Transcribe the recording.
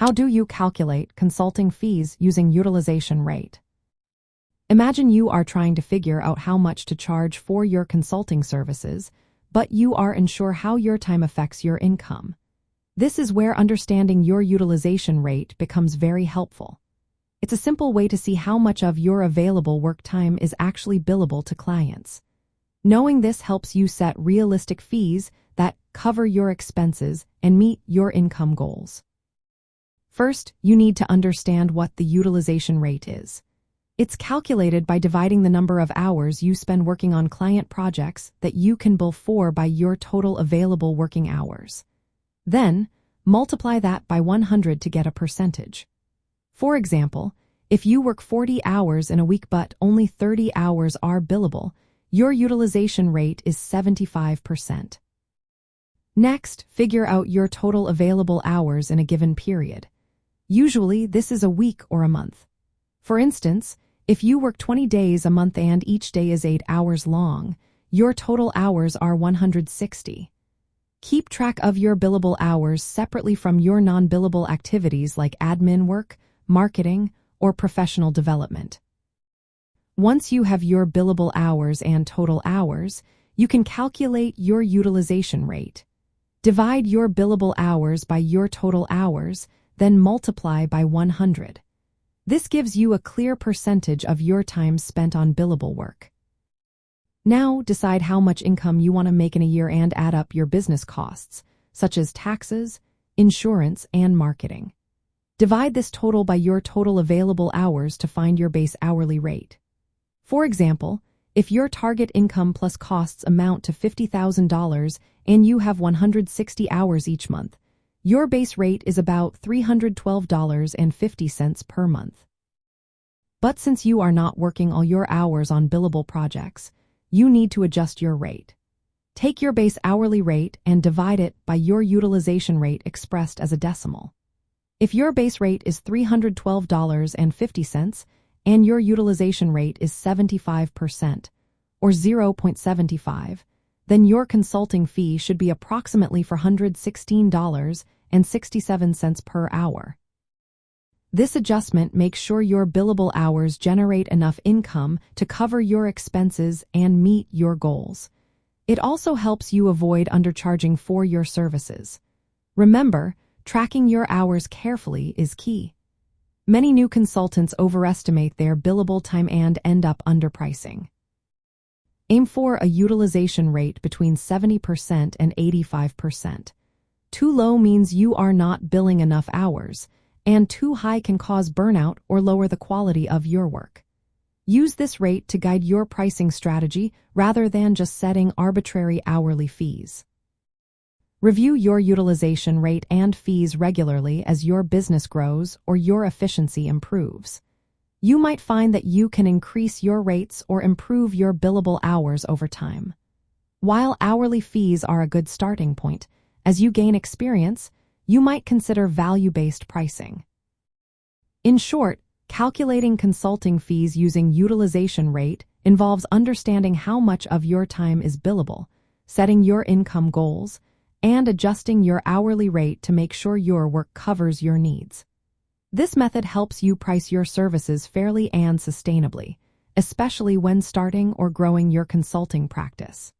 How do you calculate consulting fees using utilization rate? Imagine you are trying to figure out how much to charge for your consulting services, but you are unsure how your time affects your income. This is where understanding your utilization rate becomes very helpful. It's a simple way to see how much of your available work time is actually billable to clients. Knowing this helps you set realistic fees that cover your expenses and meet your income goals. First, you need to understand what the utilization rate is. It's calculated by dividing the number of hours you spend working on client projects that you can bill for by your total available working hours. Then, multiply that by 100 to get a percentage. For example, if you work 40 hours in a week but only 30 hours are billable, your utilization rate is 75%. Next, figure out your total available hours in a given period. Usually, this is a week or a month. For instance, if you work 20 days a month and each day is 8 hours long, your total hours are 160. Keep track of your billable hours separately from your non-billable activities like admin work, marketing, or professional development. Once you have your billable hours and total hours, you can calculate your utilization rate. Divide your billable hours by your total hours, then multiply by 100. This gives you a clear percentage of your time spent on billable work. Now decide how much income you want to make in a year and add up your business costs, such as taxes, insurance, and marketing. Divide this total by your total available hours to find your base hourly rate. For example, if your target income plus costs amount to $50,000 and you have 160 hours each month, your base rate is about $312.50 per month. But since you are not working all your hours on billable projects, you need to adjust your rate. Take your base hourly rate and divide it by your utilization rate expressed as a decimal. If your base rate is $312.50 and your utilization rate is 75%, or 0.75, then your consulting fee should be approximately $416.67 per hour. This adjustment makes sure your billable hours generate enough income to cover your expenses and meet your goals. It also helps you avoid undercharging for your services. Remember, tracking your hours carefully is key. Many new consultants overestimate their billable time and end up underpricing. Aim for a utilization rate between 70% and 85%. Too low means you are not billing enough hours, and too high can cause burnout or lower the quality of your work. Use this rate to guide your pricing strategy rather than just setting arbitrary hourly fees. Review your utilization rate and fees regularly as your business grows or your efficiency improves. You might find that you can increase your rates or improve your billable hours over time. While hourly fees are a good starting point, as you gain experience, you might consider value-based pricing. In short, calculating consulting fees using utilization rate involves understanding how much of your time is billable, setting your income goals, and adjusting your hourly rate to make sure your work covers your needs. This method helps you price your services fairly and sustainably, especially when starting or growing your consulting practice.